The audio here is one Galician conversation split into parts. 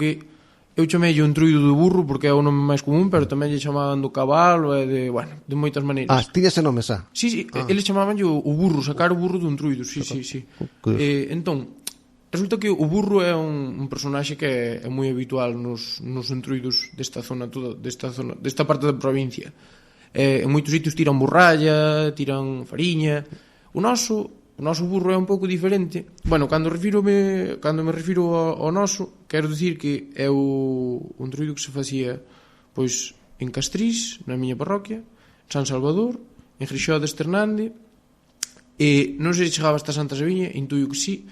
que eu chamei o entruido do burro porque é o nome máis común, pero tamén lle chamaban do cabalo e de, bueno, de moitas maneiras. Tiña ese nome, xa? Sí, eles chamaban o burro, sacar o burro do entruido, sí. Entón, resulta que o burro é un personaxe que é moi habitual nos entruidos desta zona toda, desta parte da provincia. En moitos sitios tiran borralla, tiran fariña. O noso burro é un pouco diferente. Bueno, cando me refiro ao noso, quero dicir que é o entruido que se facía pois en Castriz, na miña parroquia, San Salvador, en Grixó de Esternande, e non sei se chegaba hasta Santa Sabiña, intuyo que sí,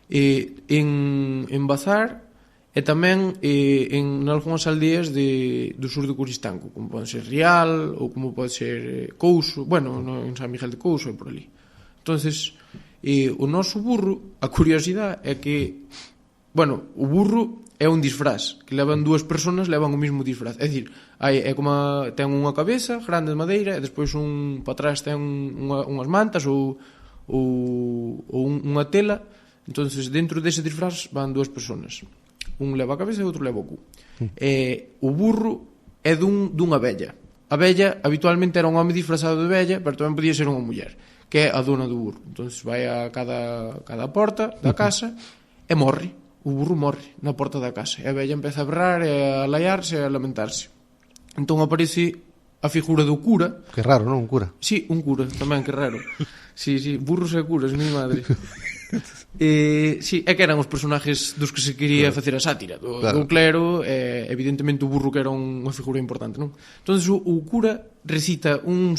en Bazar e tamén en algunhas aldeas do sur de Coristanco, como pode ser Rial ou como pode ser Couso, bueno, en San Miguel de Couso e por ali. Entonces, o noso burro, a curiosidade é que, bueno, o burro é un disfraz, que levan dúas personas, levan o mesmo disfraz. É dicir, é como ten unha cabeza grande de madeira e despois para atrás ten unhas mantas ou unha tela. Entonces, dentro dese disfraz van dúas personas. Un leva a cabeza e outro leva o cu. O burro é dunha vella. A vella habitualmente era un home disfrazado de vella, pero tamén podía ser unha muller, que é a dona do burro. Entonces vai a cada porta da casa e morre. O burro morre na porta da casa. E a vella empeza a berrar e a laiarse e a lamentarse. Entón aparece a figura do cura. Que raro, non? Un cura. Sí, un cura, tamén, que raro. Sí, burros e curas, mi madre. Sí, é que eran os personajes dos que se quería facer a sátira do clero, evidentemente o burro que era unha figura importante, non? Entonces o cura recita unha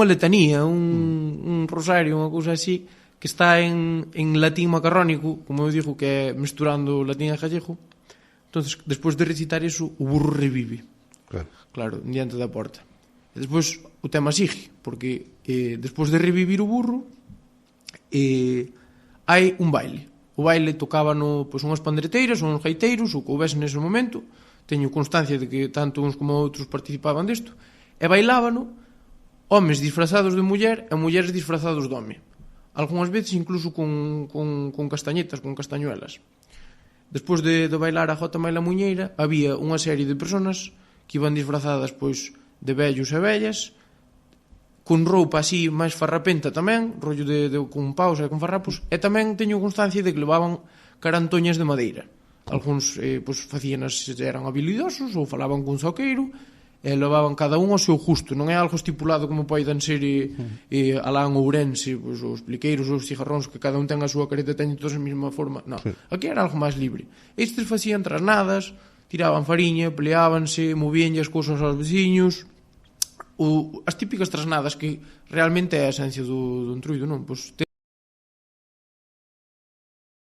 letanía, un rosario, unha cousa así, que está en latín macarrónico, como eu digo, que é mesturando latín e gallego. Entonces, despois de recitar iso, o burro revive. Claro, diante da porta. E despois o tema sigue, porque despois de revivir o burro, hai un baile. O baile tocábano unhas pandreteiras ou uns gaiteiros, o que houvese nese momento. Teño constancia de que tanto uns como outros participaban disto. E bailábano homes disfrazados de muller e mulleres disfrazados de home. Algúnas veces incluso con castañetas, con castañuelas. Despois de bailar a Jota Maila Muñeira, había unha serie de personas que iban disfrazadas de vellos e vellas, con roupa así máis farrapenta tamén, rollo con paus e con farrapos, e tamén teño constancia de que levaban carantoñas de madeira. Algúns facíanas, eran habilidosos ou falaban cun zoqueiro, e levaban cada un ao seu justo. Non é algo estipulado como poidan ser alá en Ourense, os pliqueiros ou os cigarróns, que cada un ten a súa careta, teñen todos a mesma forma. Non, aquí era algo máis libre. Estes facían trasnadas, tiraban fariña, peleábanse, movíanlle as cousas aos veciños, as típicas trasnadas que realmente é a esencia do entruido, non?